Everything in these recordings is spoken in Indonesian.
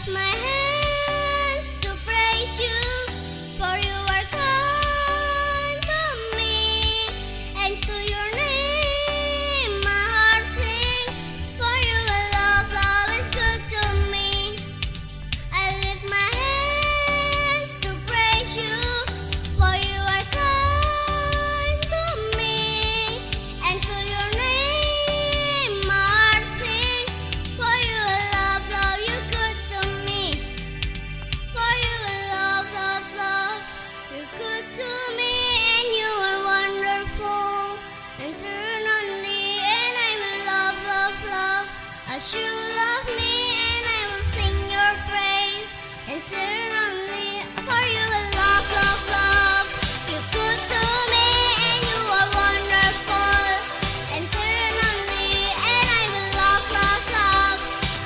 lift my hands to praise you, for you are kind to me, and to your name my heart sings, for you are love, love is good to me. I lift my hands to praise you, for you are kind to me, and to your name my heart sings, for you are love, love, you good to me. For you are love, love, love, you good to me, and you are wonderful, eternally, and I will love, love, love, as you love me, and I will sing your praise eternally. For you are love, love, love, you good to me, and you are wonderful, eternally, and I will love, love, love,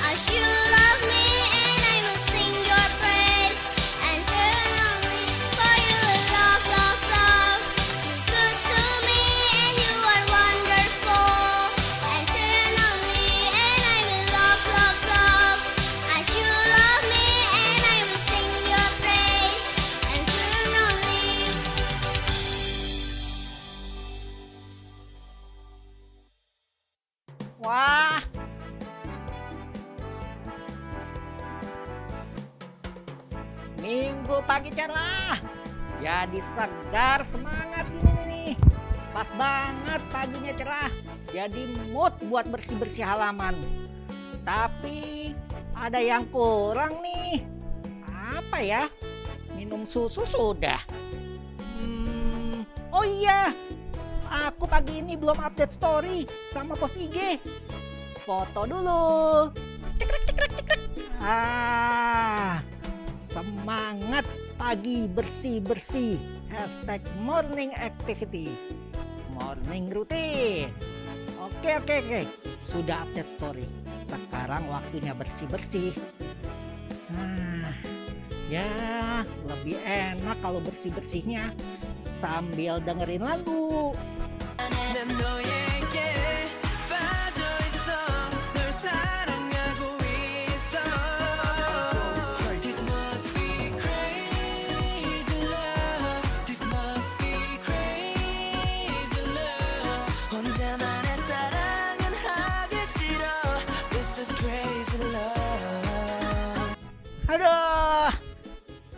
as you love me, and I will sing your praise eternally. For you are love, love, love, you good to me, and you are wonderful, eternally, and I will love, love, love, as you love me, and I will sing your praise eternally. Wah. Minggu pagi cerah. Jadi segar, semangat gini nih. Pas banget paginya cerah. Jadi mood buat bersih-bersih halaman. Tapi ada yang kurang nih. Apa ya? Minum susu sudah. Oh iya. Aku pagi ini belum update story sama post IG. Foto dulu. Cekrek, cekrek, cekrek. Semangat pagi bersih-bersih. Hashtag morning activity. Morning routine. Oke. Sudah update story. Sekarang waktunya bersih-bersih. Ya lebih enak kalau bersih-bersihnya sambil dengerin lagu. 난 너에게 빠져 있어 널 사랑하고 있어 This must be crazy love This must be crazy love 혼자만의 사랑은 하기 싫어 This is crazy love Aduh,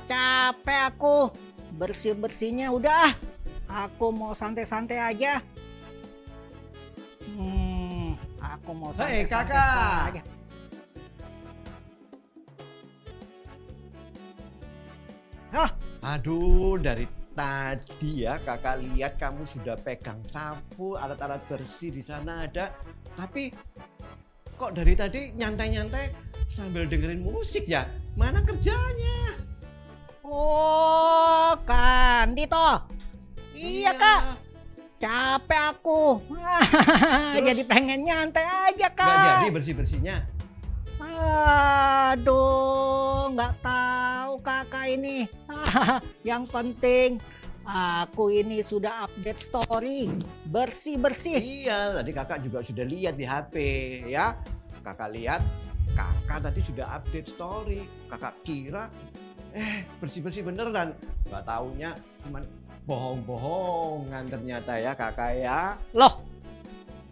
capek aku. Bersih-bersihnya udah. Aku mau santai-santai aja. Aku mau santai-santai Kakak. saja. Aduh, dari tadi ya kakak lihat kamu sudah pegang sapu, alat-alat bersih di sana ada. Tapi kok dari tadi nyantai-nyantai sambil dengerin musik ya? Mana kerjanya? Oh, Kandi toh. Iya Kak, capek aku. Jadi pengen nyantai aja Kak. Nggak jadi bersih-bersihnya. Aduh, nggak tahu kakak ini. Yang penting aku ini sudah update story, bersih-bersih. Iya, tadi kakak juga sudah lihat di HP ya. Kakak lihat, kakak tadi sudah update story. Kakak kira, bersih-bersih beneran. Nggak taunya cuman bohong-bohongan ternyata ya kakak ya. Loh,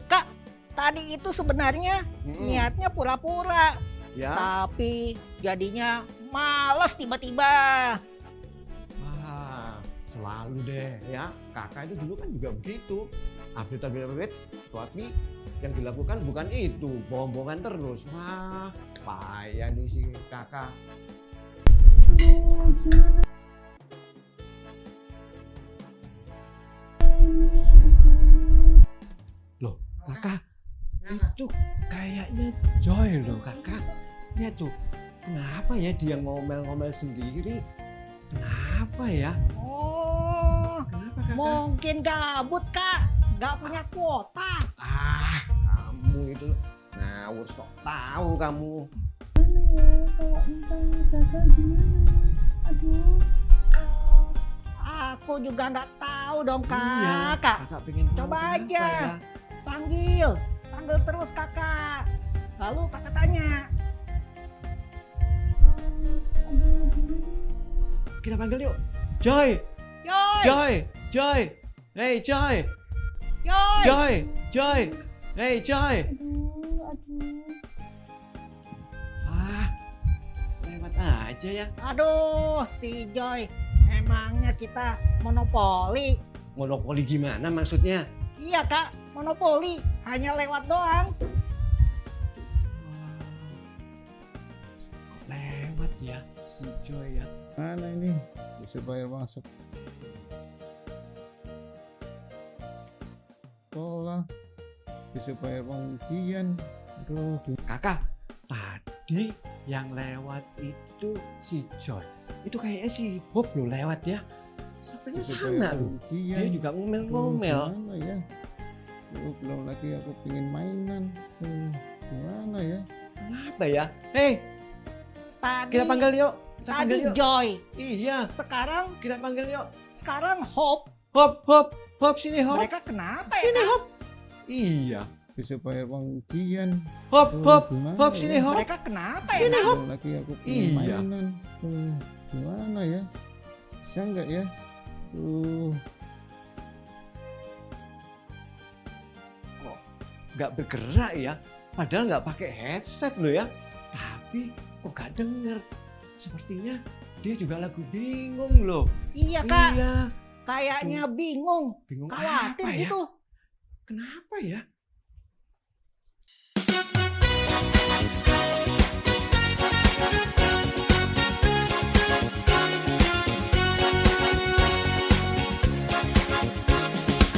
Kak, tadi itu sebenarnya niatnya pura-pura. Ya. Tapi jadinya males tiba-tiba. Wah, selalu deh ya. Kakak itu dulu kan juga begitu. Update, tapi yang dilakukan bukan itu, bohong-bohongan terus. Wah, payah nih si kakak. Loh, kakak, itu kayaknya Joy loh kakak. Lihat tuh, kenapa ya dia ngomel-ngomel sendiri? Kenapa ya? Oh, Kenapa kakak? mungkin gabut Kak, nggak punya kuota. Kamu itu ngawur sok tahu kamu. Kalau misalnya gagal gimana? Aduh. Aku juga nggak tahu dong Iya, Kak. Kak, kakak pengen tahu coba kenapa aja. ya. Panggil terus kakak. Lalu kakak tanya. kita panggil yuk. Joy, Joy, Joy, Joy. Hey Joy, Joy. Joy, Joy. Hey Joy. Aduh. Ah, lewat aja ya. Aduh, si Joy. Emangnya kita monopoli? Monopoli gimana maksudnya? Iya kak, monopoli. Hanya lewat doang. Kok lewat ya si Joy ya? Mana ini bisa bayar masuk sekolah, bisa bayar ujian. Aduh, Kakak, tadi yang lewat itu si Joy. Itu kayaknya si Bob lo lewat ya. Sepertinya bisa sama bayar loh. ujian. Dia juga Aduh, ngomel-ngomel. gimana ya? Belum lagi aku pengen mainan. Gimana ya? Kenapa ya? Hei, Tadi, kita panggil yuk. Kita tadi panggil yuk. Joy. Iya, Sekarang, kita panggil yuk. Hope. Hop, hop, hop sini hop. Mereka kenapa ya Sini kak? hop. Iya. Bisa bayar ujian. Hop, Aduh, hop, gimana hop ya? sini hop. Mereka kenapa ya Sini kak? hop. Belum lagi aku pengen Iya. mainan. Gimana ya? Bisa nggak ya? Nggak bergerak ya. Padahal nggak pakai headset loh ya. Tapi kok nggak denger. Sepertinya dia juga lagu bingung loh. Iya kak, Iya. kayaknya bingung. Bingung Khawatir apa ya? gitu. Kenapa ya?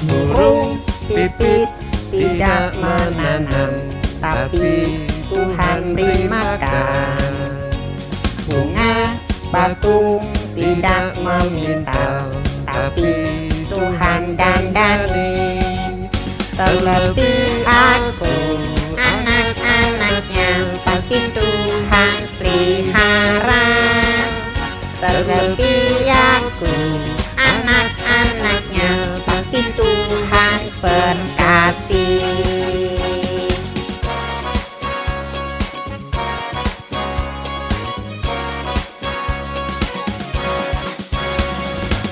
Burung pipit tidak menanam, tapi Tuhan beri makan. Bunga bakung tidak memintal, tapi Tuhan dandani. Terlebih aku, anak-anaknya pasti Tuhan pelihara. Terlebih aku, anak-anaknya pasti Tuhan berkati.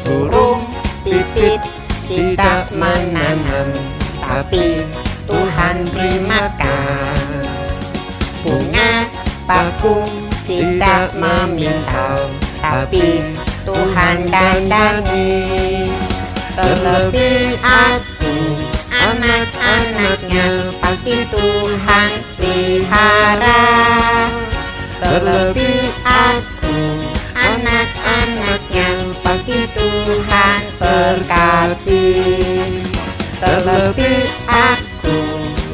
Burung pipit tidak menanam, tapi Tuhan beri makan. Bunga bakung tidak memintal, tapi Tuhan dandani. Terlebih aku, anak-anaknya pasti Tuhan pelihara. Terlebih aku, anak-anaknya pasti Tuhan berkati. Terlebih aku,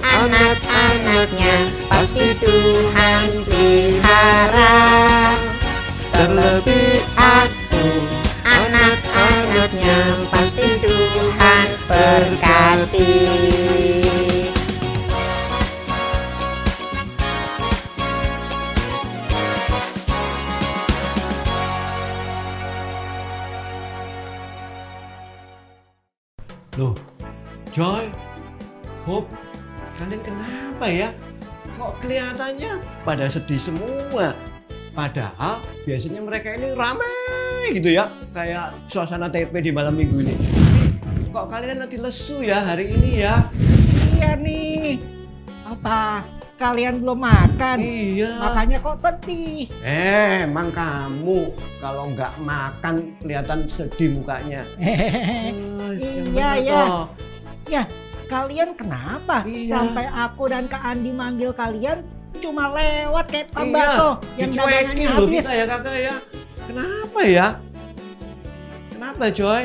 anak-anaknya pasti Tuhan pelihara. Terlebih aku, anak-anaknya pasti Tuhan berkati. Loh, Joy, Bob, kalian kenapa ya? Kok kelihatannya pada sedih semua? Padahal biasanya mereka ini ramai gitu ya, kayak suasana TP di malam minggu ini. Kok kalian nanti lesu ya hari ini ya? Iya nih. Apa kalian belum makan? Iya. Makanya kok sedih. Emang kamu kalau nggak makan kelihatan sedih mukanya. Yang Iya, bener ya. toh. Ya, kalian kenapa Iya. sampai aku dan Kak Andi manggil kalian cuma lewat kayak tukang Iya, bakso yang dagangannya dicuekin loh habis? kita ya kakak ya. Kenapa ya? Kenapa Joy?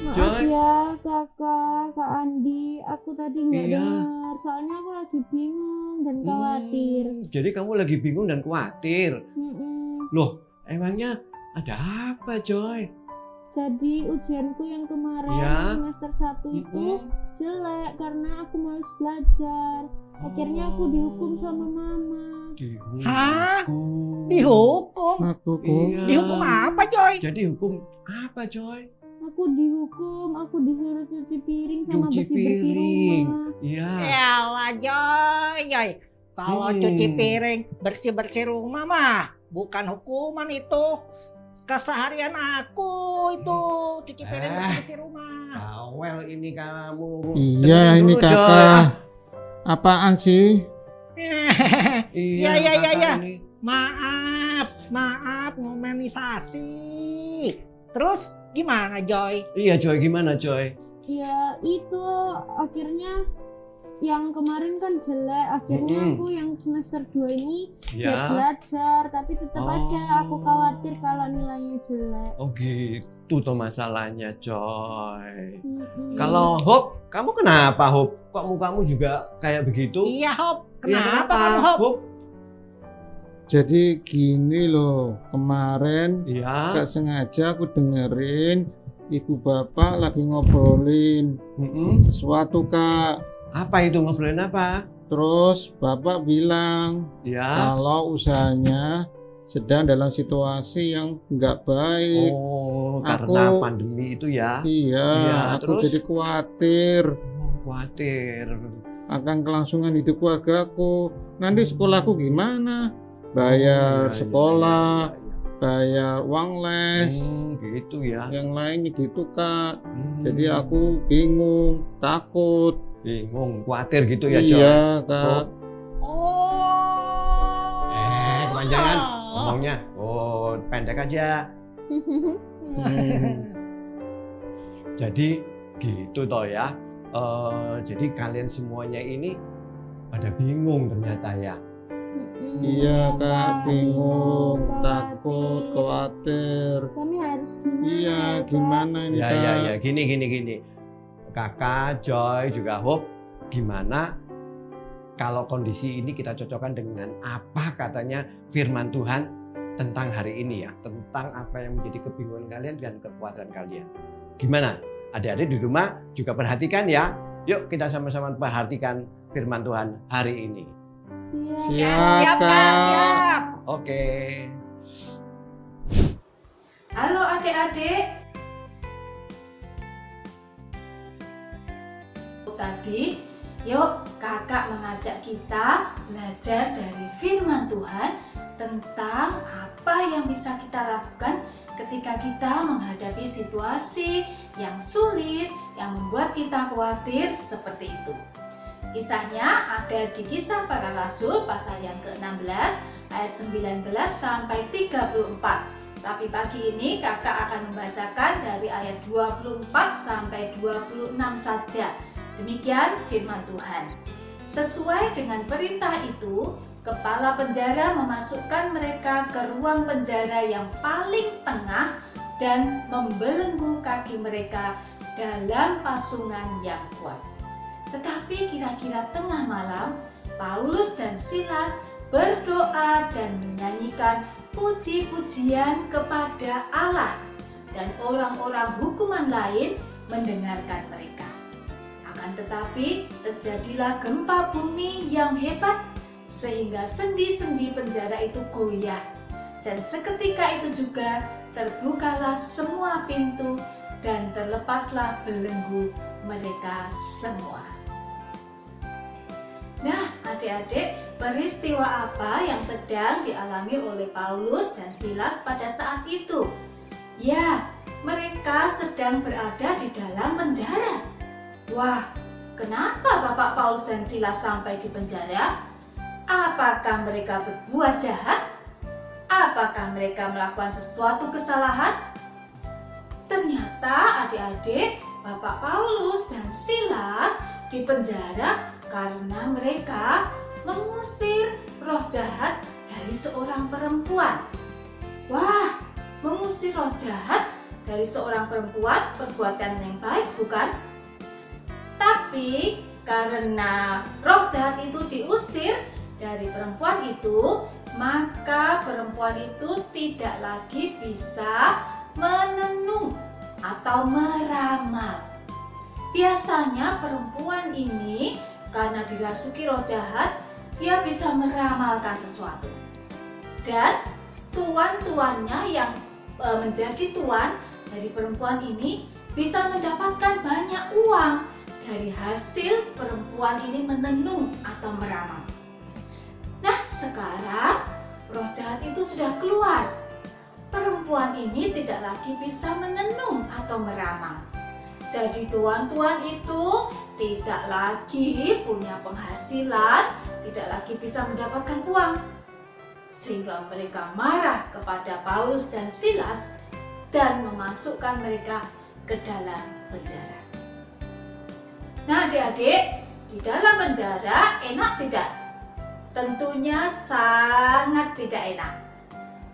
Maaf Joy. ya kakak, Kak Andi, aku tadi nggak Iya. dengar. Soalnya aku lagi bingung dan khawatir. Jadi kamu lagi bingung dan khawatir. Mm-mm. Loh, emangnya ada apa Joy? Jadi ujianku yang kemarin Ya. semester 1 itu Mm-mm. jelek karena aku males belajar. Akhirnya aku dihukum sama mama. Dihukum. Hah? Dihukum? Aku Iya. Dihukum apa, Joy? Jadi hukum apa Joy? Aku dihukum, aku disuruh cuci piring sama Cuci bersih-bersih piring. rumah. Iya. Elah, Joy. Kalau Hmm. cuci piring, bersih-bersih rumah mah bukan hukuman itu. Keseharian aku itu cuci piring bersih rumah. Bawel ini kamu. Iya, Dengerin ini dulu, Joy. kakak. Apaan sih? Iya, kakak iya. ini. Maaf ngomenisasi. Terus gimana Joy? Iya Joy, gimana Joy? Ya itu akhirnya yang kemarin kan jelek, akhirnya Mm-mm. aku yang semester 2 ini Ya. giat belajar, tapi tetap Oh. aja aku khawatir kalau nilainya jelek. Oh gitu tuh masalahnya Joy. Mm-mm. Kalau Hop, kamu kenapa Hop? Kok mukamu juga kayak begitu? Iya Hop, Iya, kenapa kamu Hop? Jadi gini loh, kemarin Iya. gak sengaja aku dengerin ibu bapak lagi ngobrolin Mm-mm. sesuatu kak. Apa itu, ngobrolin apa? Terus bapak bilang Ya. kalau usahanya sedang dalam situasi yang nggak baik. Oh, karena Aku- pandemi itu ya. Iya, Iya, aku terus? jadi khawatir Oh, khawatir. akan kelangsungan hidup keluargaku. Nanti sekolahku gimana? Bayar Oh, iya, sekolah, iya, iya, bayar uang les, gitu ya. yang lain gitu kak. Hmm. Jadi aku bingung, takut. bingung, khawatir gitu ya, Joy. Iya kak. Oh. Kepanjangan ngomongnya. Oh, pendek aja. Jadi gitu toh ya. Jadi kalian semuanya ini pada bingung ternyata ya. Mm-mm. Iya kak, bingung, bingung, takut, khawatir. Kami harus gimana? Iya, Kak? gimana ini Ya, kak? ya, gini. Kakak, Joy, juga Hope, gimana kalau kondisi ini kita cocokkan dengan apa katanya firman Tuhan tentang hari ini ya, tentang apa yang menjadi kebingungan kalian dan kekhawatiran kalian. Gimana? Adik-adik di rumah juga perhatikan ya. Yuk kita sama-sama perhatikan firman Tuhan hari ini. Siap. Siap kak. Oke. Halo adik-adik. Tadi, yuk kakak mengajak kita belajar dari firman Tuhan tentang apa yang bisa kita lakukan ketika kita menghadapi situasi yang sulit, yang membuat kita khawatir seperti itu. Kisahnya ada di Kisah Para Rasul pasal yang ke-16 ayat 19 sampai 34. Tapi pagi ini kakak akan membacakan dari ayat 24 sampai 26 saja. Demikian firman Tuhan. Sesuai dengan perintah itu, kepala penjara memasukkan mereka ke ruang penjara yang paling tengah dan membelenggu kaki mereka dalam pasungan yang kuat. Tetapi kira-kira tengah malam, Paulus dan Silas berdoa dan menyanyikan puji-pujian kepada Allah, dan orang-orang hukuman lain mendengarkan mereka. Akan tetapi terjadilah gempa bumi yang hebat sehingga sendi-sendi penjara itu goyah, dan seketika itu juga terbukalah semua pintu dan terlepaslah belenggu mereka semua. Nah, adik-adik, peristiwa apa yang sedang dialami oleh Paulus dan Silas pada saat itu? Ya, mereka sedang berada di dalam penjara. Wah, kenapa Bapak Paulus dan Silas sampai di penjara? Apakah mereka berbuat jahat? Apakah mereka melakukan sesuatu kesalahan? Ternyata adik-adik, Bapak Paulus dan Silas di penjara karena mereka mengusir roh jahat dari seorang perempuan. Wah, mengusir roh jahat dari seorang perempuan perbuatan yang baik, bukan? Tapi karena roh jahat itu diusir dari perempuan itu, maka perempuan itu tidak lagi bisa menenung atau meramal. Biasanya perempuan ini karena dirasuki roh jahat, dia bisa meramalkan sesuatu. Dan tuan-tuannya yang menjadi tuan dari perempuan ini bisa mendapatkan banyak uang dari hasil perempuan ini menenung atau meramal. Nah, sekarang roh jahat itu sudah keluar. Perempuan ini tidak lagi bisa menenung atau meramal. Jadi tuan-tuan itu tidak lagi punya penghasilan, tidak lagi bisa mendapatkan uang. Sehingga mereka marah kepada Paulus dan Silas dan memasukkan mereka ke dalam penjara. Nah adik-adik, di dalam penjara enak tidak? Tentunya sangat tidak enak.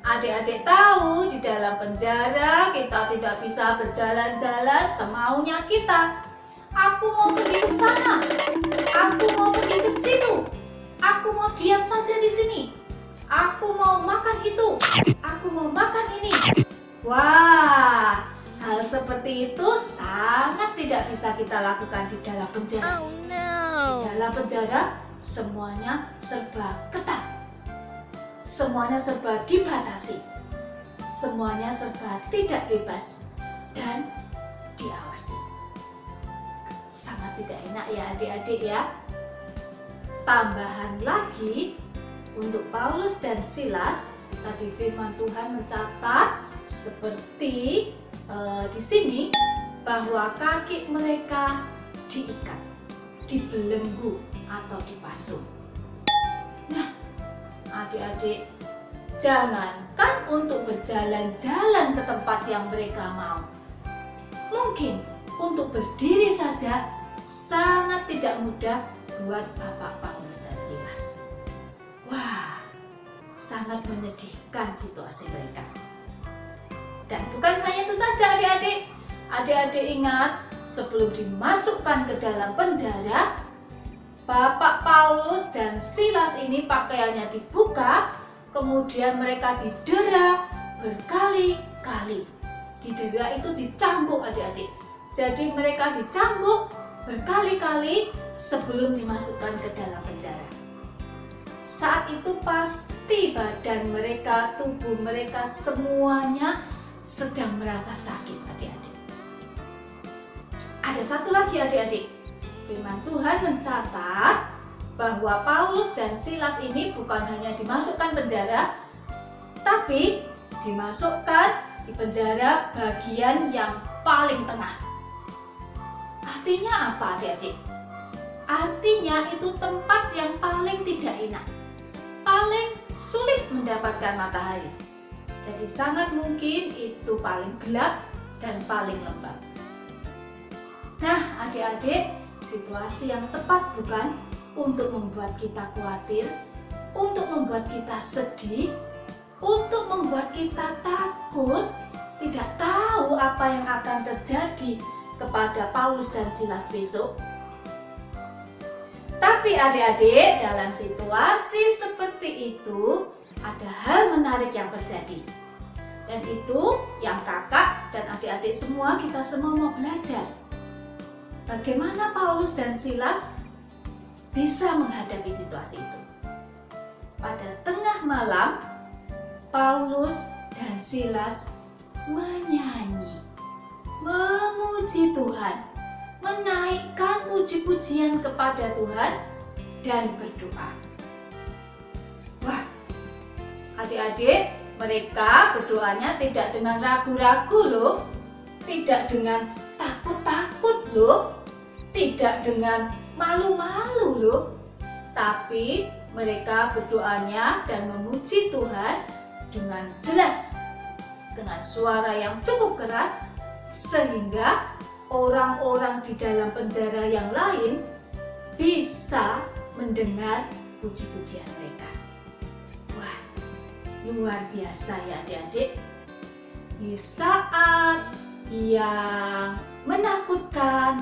Adik-adik tahu di dalam penjara kita tidak bisa berjalan-jalan semaunya kita. Aku mau pergi ke sana, aku mau pergi ke situ, aku mau diam saja di sini, aku mau makan itu, aku mau makan ini. Wah, hal seperti itu sangat tidak bisa kita lakukan di dalam penjara. Di dalam penjara semuanya serba ketat. Semuanya serba dibatasi, semuanya serba tidak bebas dan diawasi. Sangat tidak enak ya adik-adik ya. Tambahan lagi untuk Paulus dan Silas, tadi firman Tuhan mencatat seperti di sini bahwa kaki mereka diikat, dibelenggu atau dipasung. Nah, adik-adik, jangankan untuk berjalan-jalan ke tempat yang mereka mau. Mungkin untuk berdiri saja sangat tidak mudah buat Bapak Paulus dan Silas. Wah, sangat menyedihkan situasi mereka. Dan bukan hanya itu saja adik-adik. Adik-adik ingat, sebelum dimasukkan ke dalam penjara, Bapak Paulus dan Silas ini pakaiannya dibuka, kemudian mereka didera berkali-kali. Didera itu dicambuk adik-adik. Jadi mereka dicambuk berkali-kali sebelum dimasukkan ke dalam penjara. Saat itu pasti badan mereka, tubuh mereka semuanya sedang merasa sakit adik-adik. Ada satu lagi adik-adik. Firman Tuhan mencatat bahwa Paulus dan Silas ini bukan hanya dimasukkan penjara, tapi dimasukkan di penjara bagian yang paling tengah. Artinya apa adik-adik? Artinya itu tempat yang paling tidak enak, paling sulit mendapatkan matahari. Jadi sangat mungkin itu paling gelap dan paling lembab. Nah adik-adik, situasi yang tepat bukan untuk membuat kita khawatir, untuk membuat kita sedih, untuk membuat kita takut, tidak tahu apa yang akan terjadi kepada Paulus dan Silas besok. Tapi adik-adik, dalam situasi seperti itu ada hal menarik yang terjadi. Dan itu yang kakak dan adik-adik semua, kita semua mau belajar. Bagaimana Paulus dan Silas bisa menghadapi situasi itu. Pada tengah malam, Paulus dan Silas menyanyi, memuji Tuhan, menaikkan puji-pujian kepada Tuhan dan berdoa. Wah, adik-adik, mereka berdoanya tidak dengan ragu-ragu loh, tidak dengan takut-takut loh, tidak dengan malu-malu loh, tapi mereka berdoanya dan memuji Tuhan dengan jelas, dengan suara yang cukup keras, sehingga orang-orang di dalam penjara yang lain bisa mendengar puji-pujian mereka. Wah, luar biasa ya adik-adik. Di saat yang menakutkan,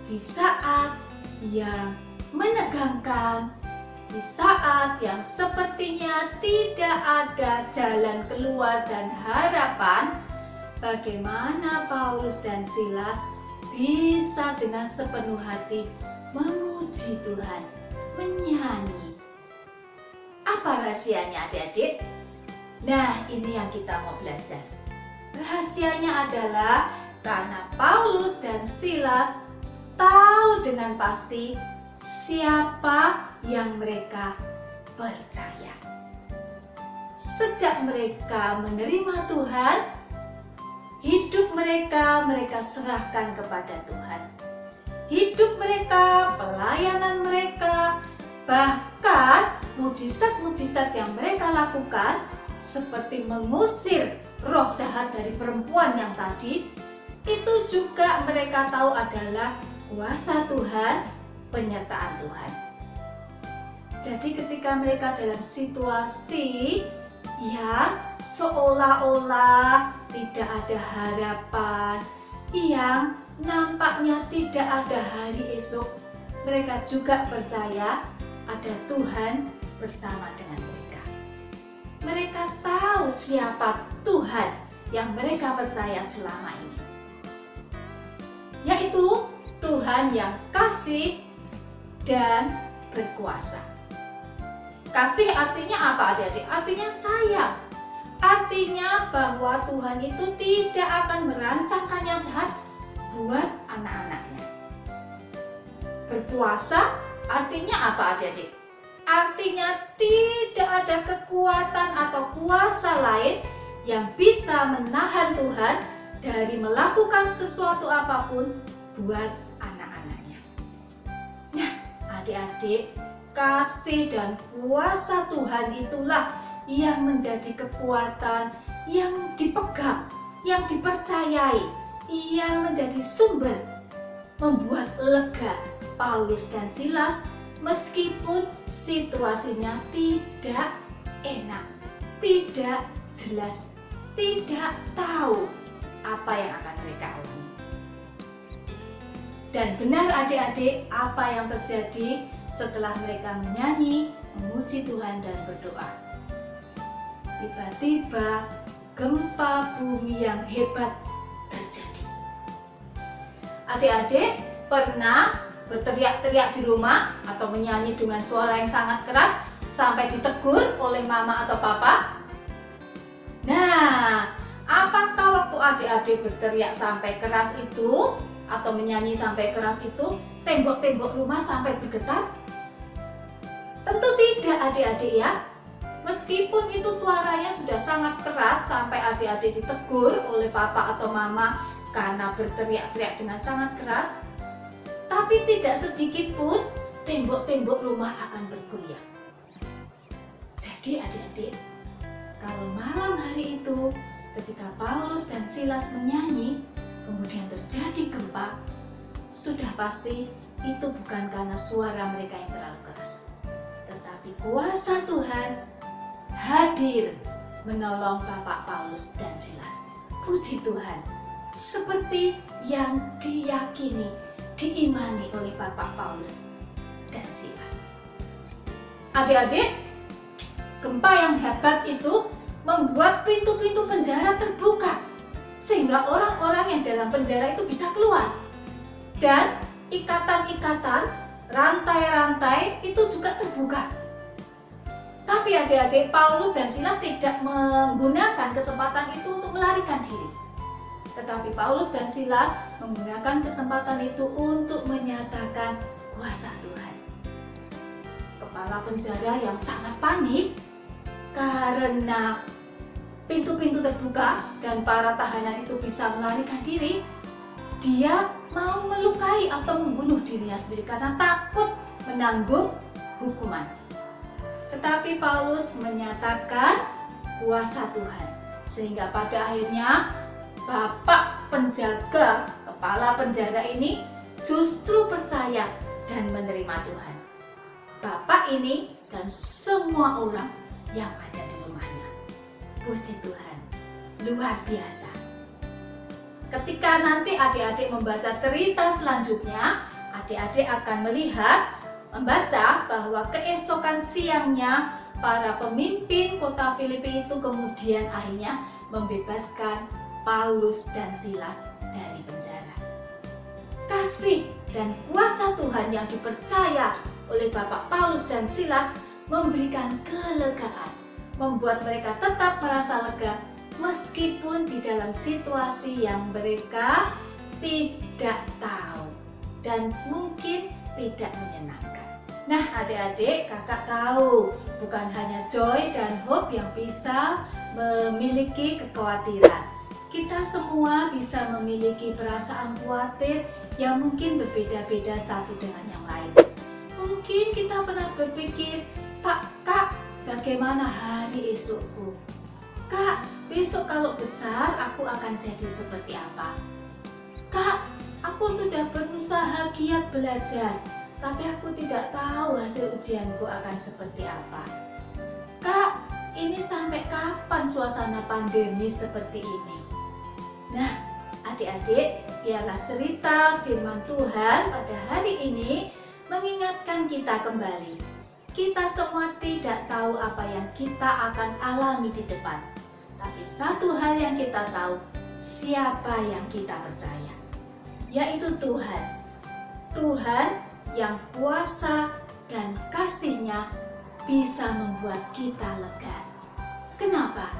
di saat yang menegangkan, di saat yang sepertinya tidak ada jalan keluar dan harapan, bagaimana Paulus dan Silas bisa dengan sepenuh hati memuji Tuhan, menyanyi. Apa rahasianya adik-adik? Nah, ini yang kita mau belajar. Rahasianya adalah karena Paulus dan Silas tahu dengan pasti siapa yang mereka percaya. sejak mereka menerima Tuhan, hidup mereka serahkan kepada Tuhan. Hidup mereka, pelayanan mereka, bahkan mujizat-mujizat yang mereka lakukan seperti mengusir roh jahat dari perempuan yang tadi, itu juga mereka tahu adalah kuasa Tuhan, penyertaan Tuhan. Jadi ketika mereka dalam situasi yang seolah-olah tidak ada harapan, yang nampaknya tidak ada hari esok, mereka juga percaya ada Tuhan bersama dengan mereka. Mereka tahu siapa Tuhan yang mereka percaya selama ini, yaitu Tuhan yang kasih dan berkuasa. Kasih artinya apa adik-adik? Artinya sayang. Artinya bahwa Tuhan itu tidak akan merancangkan yang jahat buat anak-anaknya. Berkuasa artinya apa adik-adik? Artinya tidak ada kekuatan atau kuasa lain yang bisa menahan Tuhan dari melakukan sesuatu apapun buat anak-anaknya. Nah, adik-adik, kasih dan kuasa Tuhan itulah yang menjadi kekuatan yang dipegang, yang dipercayai, yang menjadi sumber membuat lega Paulus dan Silas meskipun situasinya tidak enak, tidak jelas, tidak tahu apa yang akan mereka alami. Dan benar adik-adik, apa yang terjadi setelah mereka menyanyi, memuji Tuhan dan berdoa. Tiba-tiba gempa bumi yang hebat terjadi. Adik-adik pernah berteriak-teriak di rumah atau menyanyi dengan suara yang sangat keras sampai ditegur oleh mama atau papa? Nah, apakah waktu adik-adik berteriak sampai keras itu atau menyanyi sampai keras itu, tembok-tembok rumah sampai bergetar? Tentu tidak adik-adik ya. Meskipun itu suaranya sudah sangat keras sampai adik-adik ditegur oleh papa atau mama karena berteriak-teriak dengan sangat keras, tapi tidak sedikit pun tembok-tembok rumah akan bergoyang. Jadi adik-adik, kalau malam hari itu ketika Paulus dan Silas menyanyi, kemudian terjadi gempa, sudah pasti itu bukan karena suara mereka yang terlalu keras, tetapi kuasa Tuhan hadir menolong Bapak Paulus dan Silas. Puji Tuhan, seperti yang diyakini, diimani oleh Bapak Paulus dan Silas. Adik-adik, gempa yang hebat itu membuat pintu-pintu penjara terbuka, sehingga orang-orang yang dalam penjara itu bisa keluar. Dan ikatan-ikatan, rantai-rantai itu juga terbuka. Tapi adik-adik, Paulus dan Silas tidak menggunakan kesempatan itu untuk melarikan diri. Tetapi Paulus dan Silas menggunakan kesempatan itu untuk menyatakan kuasa Tuhan. Kepala penjara yang sangat panik karena pintu-pintu terbuka dan para tahanan itu bisa melarikan diri, dia mau melukai atau membunuh dirinya sendiri karena takut menanggung hukuman. Tetapi Paulus menyatakan kuasa Tuhan, sehingga pada akhirnya bapak penjaga, kepala penjara ini justru percaya dan menerima Tuhan. Bapak ini dan semua orang yang ada di rumahnya. Puji Tuhan, luar biasa. Ketika nanti adik-adik membaca cerita selanjutnya, adik-adik akan membaca bahwa keesokan siangnya para pemimpin kota Filipi itu kemudian akhirnya membebaskan Paulus dan Silas dari penjara. Kasih dan kuasa Tuhan yang dipercaya oleh Bapak Paulus dan Silas memberikan kelegaan, membuat mereka tetap merasa lega meskipun di dalam situasi yang mereka tidak tahu dan mungkin tidak menyenangkan. Nah, adik-adik, kakak tahu bukan hanya Joy dan Hope yang bisa memiliki kekhawatiran. Kita semua bisa memiliki perasaan khawatir yang mungkin berbeda-beda satu dengan yang lain. Mungkin kita pernah berpikir, Kak, bagaimana hari esokku? Kak, besok kalau besar aku akan jadi seperti apa? Kak, aku sudah berusaha giat belajar, tapi aku tidak tahu hasil ujianku akan seperti apa. Kak, ini sampai kapan suasana pandemi seperti ini? Nah, adik-adik, biarlah cerita firman Tuhan pada hari ini mengingatkan kita kembali. Kita semua tidak tahu apa yang kita akan alami di depan. Tapi satu hal yang kita tahu, siapa yang kita percaya, yaitu Tuhan. Tuhan yang kuasa dan kasih-Nya bisa membuat kita lega. Kenapa?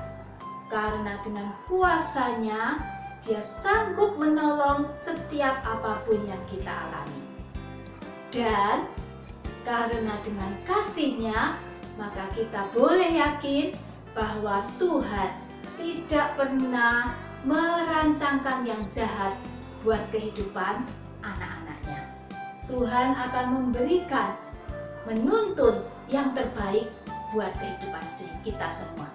Karena dengan kuasa-Nya, Dia sanggup menolong setiap apapun yang kita alami. Dan karena dengan kasih-Nya, maka kita boleh yakin bahwa Tuhan tidak pernah merancangkan yang jahat buat kehidupan anak-anaknya. Tuhan akan memberikan, menuntun yang terbaik buat kehidupan kita semua.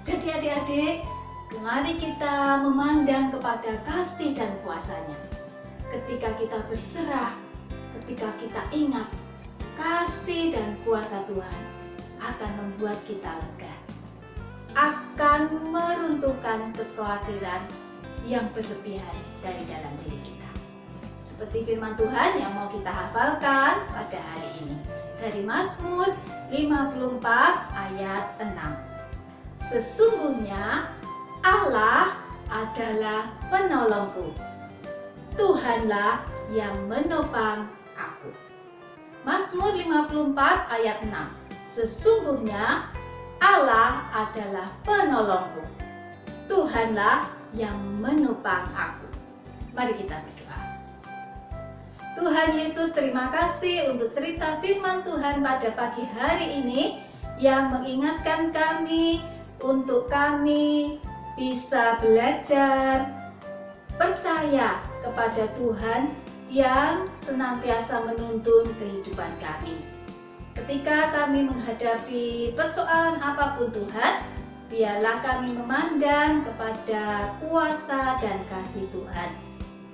Jadi adik-adik, mari kita memandang kepada kasih dan kuasa-Nya. Ketika kita berserah, ketika kita ingat kasih dan kuasa Tuhan akan membuat kita lega, akan meruntuhkan kekhawatiran yang berlebihan dari dalam diri kita. Seperti firman Tuhan yang mau kita hafalkan pada hari ini dari Mazmur 54 ayat 6. Sesungguhnya Allah adalah penolongku, Tuhanlah yang menopang aku. Mazmur 54 ayat 6. Sesungguhnya Allah adalah penolongku, Tuhanlah yang menopang aku. Mari kita berdoa. Tuhan Yesus, terima kasih untuk cerita firman Tuhan pada pagi hari ini yang mengingatkan kami untuk kami bisa belajar percaya kepada Tuhan yang senantiasa menuntun kehidupan kami. Ketika kami menghadapi persoalan apapun Tuhan, biarlah kami memandang kepada kuasa dan kasih Tuhan.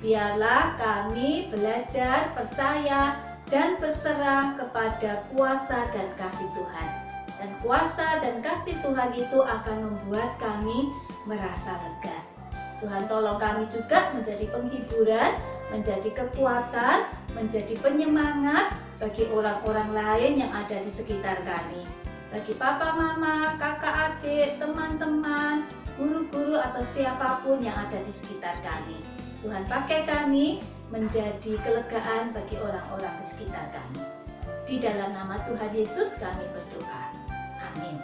Biarlah kami belajar percaya dan berserah kepada kuasa dan kasih Tuhan. Dan kuasa dan kasih Tuhan itu akan membuat kami merasa lega. Tuhan tolong kami juga menjadi penghiburan, menjadi kekuatan, menjadi penyemangat bagi orang-orang lain yang ada di sekitar kami. Bagi papa, mama, kakak, adik, teman-teman, guru-guru atau siapapun yang ada di sekitar kami. Tuhan pakai kami menjadi kelegaan bagi orang-orang di sekitar kami. Di dalam nama Tuhan Yesus kami berdoa. Amin.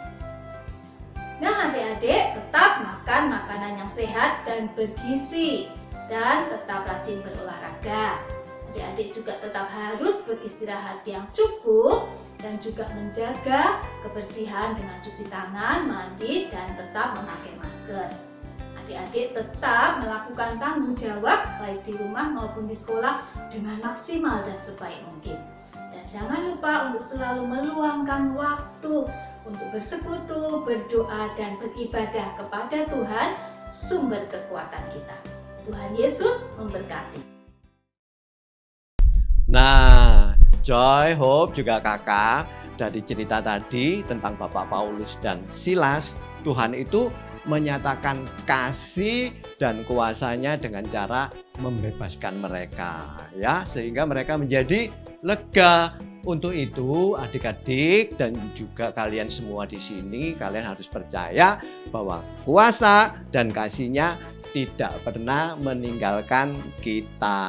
Nah adik-adik, tetap makan makanan yang sehat dan bergizi. Dan tetap rajin berolahraga. Adik-adik juga tetap harus beristirahat yang cukup dan juga menjaga kebersihan dengan cuci tangan, mandi, dan tetap memakai masker. Adik-adik tetap melakukan tanggung jawab baik di rumah maupun di sekolah dengan maksimal dan sebaik mungkin. Dan jangan lupa untuk selalu meluangkan waktu untuk bersekutu, berdoa, dan beribadah kepada Tuhan, sumber kekuatan kita. Tuhan Yesus memberkati. Nah, Joy, Hope, juga kakak, dari cerita tadi tentang Bapak Paulus dan Silas, Tuhan itu menyatakan kasih dan kuasanya dengan cara membebaskan mereka, ya, sehingga mereka menjadi lega. Untuk itu, adik-adik dan juga kalian semua di sini, kalian harus percaya bahwa kuasa dan kasih-Nya tidak pernah meninggalkan kita.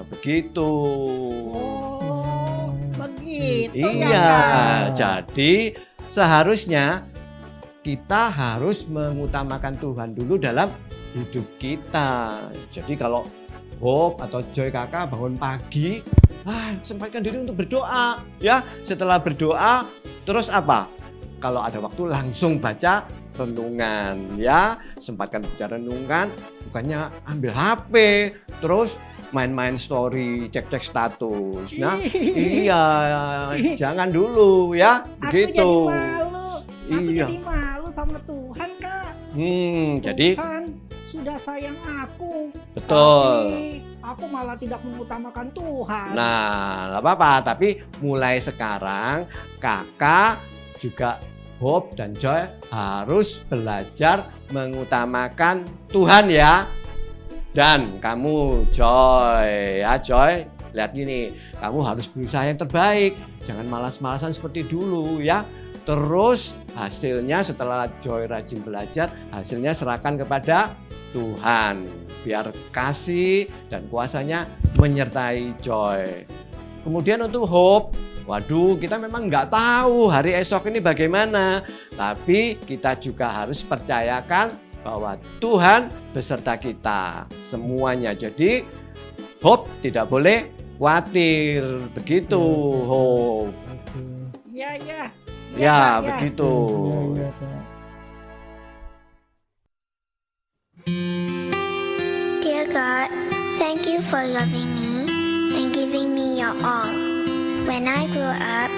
Begitu. Oh, begitu Iya, ya, Kak. jadi seharusnya kita harus mengutamakan Tuhan dulu dalam hidup kita. Jadi kalau Hope atau Joy kakak bangun pagi, sempatkan diri untuk berdoa ya. Setelah berdoa terus apa? Kalau ada waktu langsung baca renungan ya. Sempatkan baca renungan, bukannya ambil HP terus main-main story, cek-cek status. Nah, iya, jangan dulu ya, begitu. Aku jadi malu. Aku Iya. jadi malu sama Tuhan, Kak. Jadi Tuhan sudah sayang aku. betul. Tapi aku malah tidak mengutamakan Tuhan. Nah, nggak apa-apa. Tapi mulai sekarang kakak juga Hope dan Joy harus belajar mengutamakan Tuhan ya. Dan kamu Joy, ya Joy, lihat gini, kamu harus berusaha yang terbaik. Jangan malas-malasan seperti dulu ya. Terus hasilnya setelah Joy rajin belajar, hasilnya serahkan kepada Tuhan. Biar kasih dan kuasanya menyertai Joy. Kemudian untuk Hope, waduh kita memang nggak tahu hari esok ini bagaimana. Tapi kita juga harus percayakan bahwa Tuhan beserta kita semuanya. Jadi Hope tidak boleh khawatir. Begitu Hope. Iya, iya. Ya, Kak, begitu. Iya, Kak. Dear God, thank you for loving me and giving me your all. When I grow up,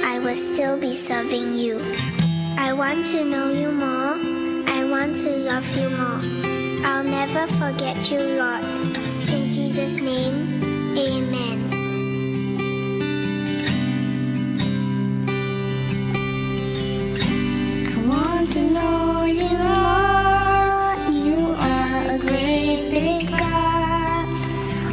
I will still be serving you. I want to know you more. I want to love you more. I'll never forget you, Lord. In Jesus' name, amen. I want to know you, Lord. You are a great big God.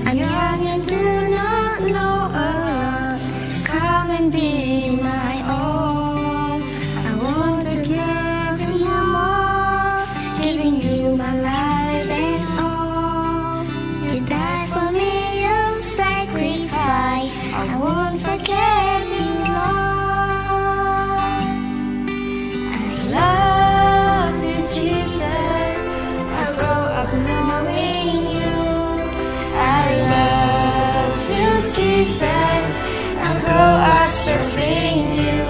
I'm young and do not know a lot. Come and be my all. I want to give you more, giving you my life and all. You died for me, you sacrifice. I won't forget you, Lord. I love you, Jesus. I grow up knowing you. I love you, Jesus. I grow up serving you.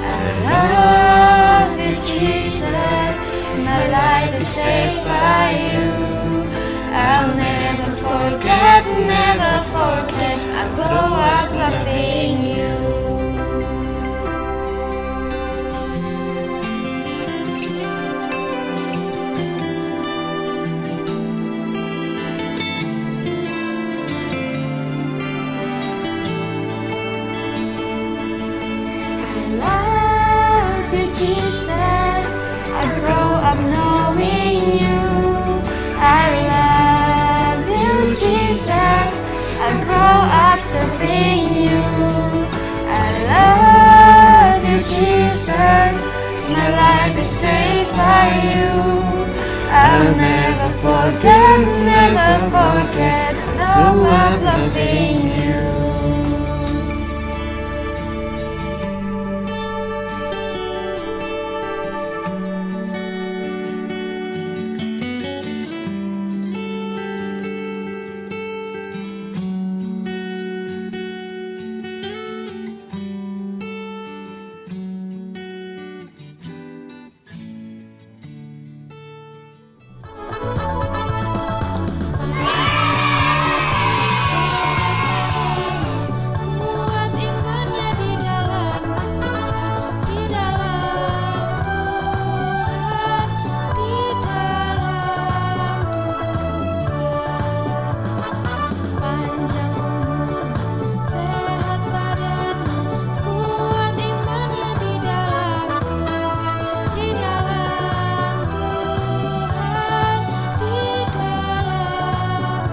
I love you, Jesus. My life is saved by you. I'll never forget, never forget. I grow up loving you. Love you, Jesus. I grow up knowing you. I love you, Jesus. I grow up serving you. I love you, Jesus. My life is saved by you. I'll never forget, never forget. Grow up loving you. Kuat imannya di dalam Tuhan, di dalam Tuhan, di dalam Tuhan. Panjang umurmu, sehat badanmu, kuat imannya di dalam Tuhan, di dalam Tuhan, di dalam Tuhan.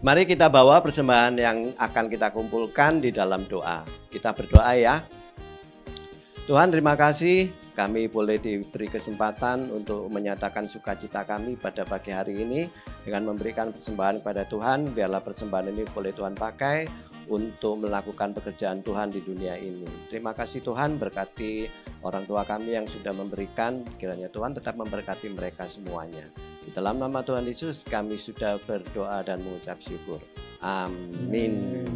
Mari kita bawa persembahan yang akan kita kumpulkan di dalam doa. Kita berdoa ya. Tuhan, terima kasih kami boleh diberi kesempatan untuk menyatakan sukacita kami pada pagi hari ini. dengan memberikan persembahan kepada Tuhan. Biarlah persembahan ini boleh Tuhan pakai untuk melakukan pekerjaan Tuhan di dunia ini. Terima kasih Tuhan, berkati orang tua kami yang sudah memberikan. Kiranya Tuhan tetap memberkati mereka semuanya. Di dalam nama Tuhan Yesus kami sudah berdoa dan mengucap syukur. Amin.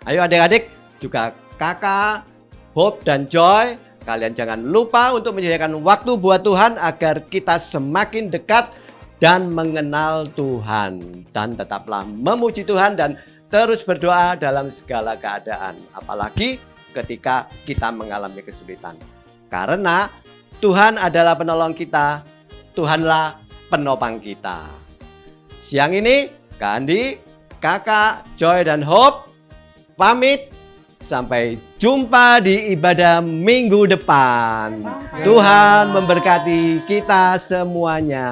Ayo adik-adik, juga kakak, Hope dan Joy, kalian jangan lupa untuk menyediakan waktu buat Tuhan agar kita semakin dekat dan mengenal Tuhan. Dan tetaplah memuji Tuhan dan terus berdoa dalam segala keadaan. Apalagi ketika kita mengalami kesulitan. Karena Tuhan adalah penolong kita, Tuhanlah penopang kita. Siang ini, Kak Andi, kakak, Joy dan Hope pamit. Sampai jumpa di ibadah minggu depan. Tuhan memberkati kita semuanya.